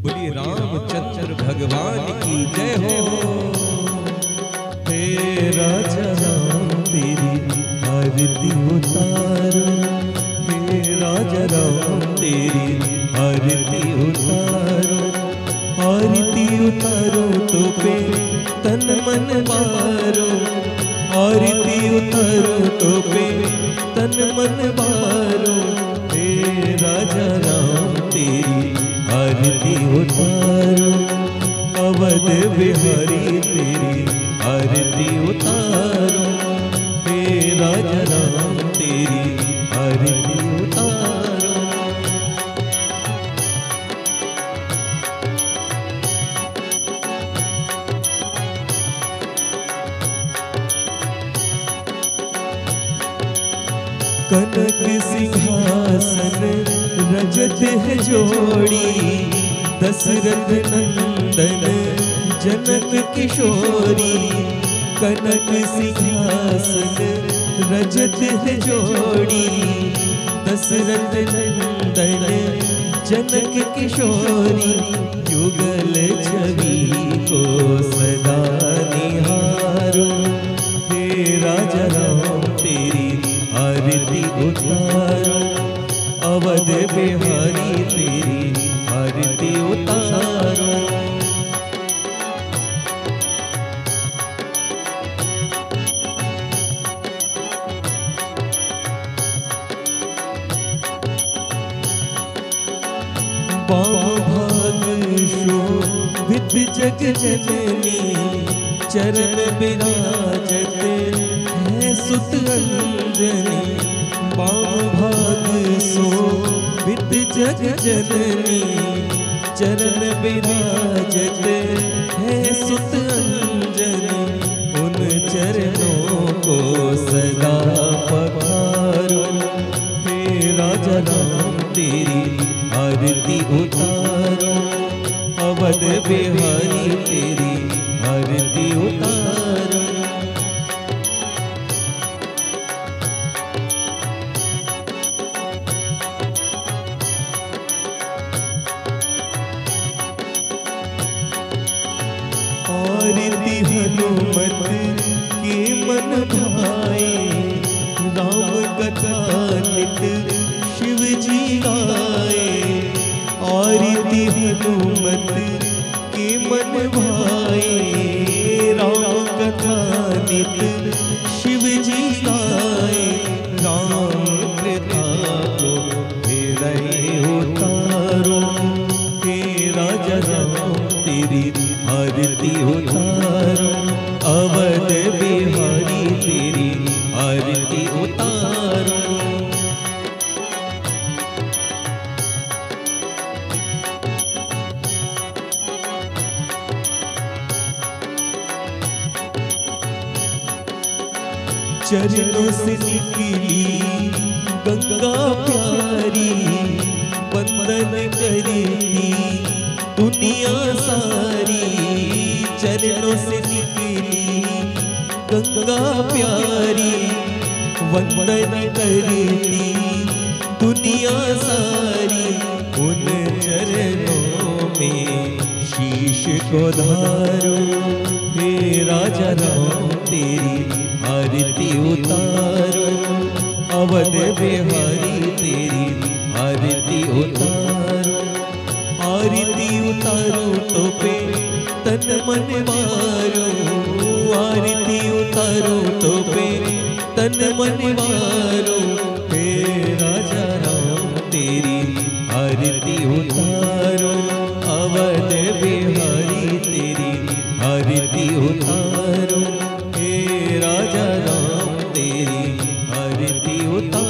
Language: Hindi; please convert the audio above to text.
बोलिए रामचंद्र भगवान की जय हो। हे राजा राम तेरी आरती उतारो, हे राजा राम तेरी आरती उतारो, आरती उतारो तो पे तन मन बारो, आरती उतारो तो पे तन मन बारो, हे राजा राम तेरी आरती उतारो, अवध बिहारी तेरी आरती उतारो, हे राजा राम तेरी आरती उतारो। कनक सिंहासन रजत है जोड़ी, दशरथ नंदन जनक किशोरी, कनक सिंहासन रजत है जोड़ी, दशरथ नंदन जनक किशोरी, युगल छवि को सदा निहारो, हे राजा राम तेरी आरती उतारो, अवध बिहारी तेरी आरती उतारो। बाम भाग शोभित जग जननी, चरण विराजत है सुत अंजनी, बाम भाग शोभित जग जननी, चरण विराजत है सुत अंजनी, उन चरणों को सदा पखारो, हे राजा राम तेरी आरती उतारो, अवध बिहारी तेरी आरती उतारो। आरती हनुमत के मन भाए, राम कथा नित शिव जी गाए, आरती हनुमत के मन भाए, राम कथा नित शिव जी गाए, राम प्रताप हृदय उतारो, हे राजा राम तेरी आरती उतारो, अवध बिहारी तेरी आरती उतारो। चरणों से निकली गंगा प्यारी, वंदन करती दुनिया सारी, चरणों से निकली गंगा प्यारी, वंदन करती दुनिया सारी, उन चरणों में शीश को धारो, हे राजा राम तेरी आरती उतारो, अवध बिहारी तेरी आरती उतारो, आरती उतारो तो पे तन मन मारो, आरती उतारो तो पे तन मन मारो, हे राजा राम तेरी आरती उतारो, अवध बिहारी तेरी आरती उतारो, हे राजा राम तेरी आरती उतारो।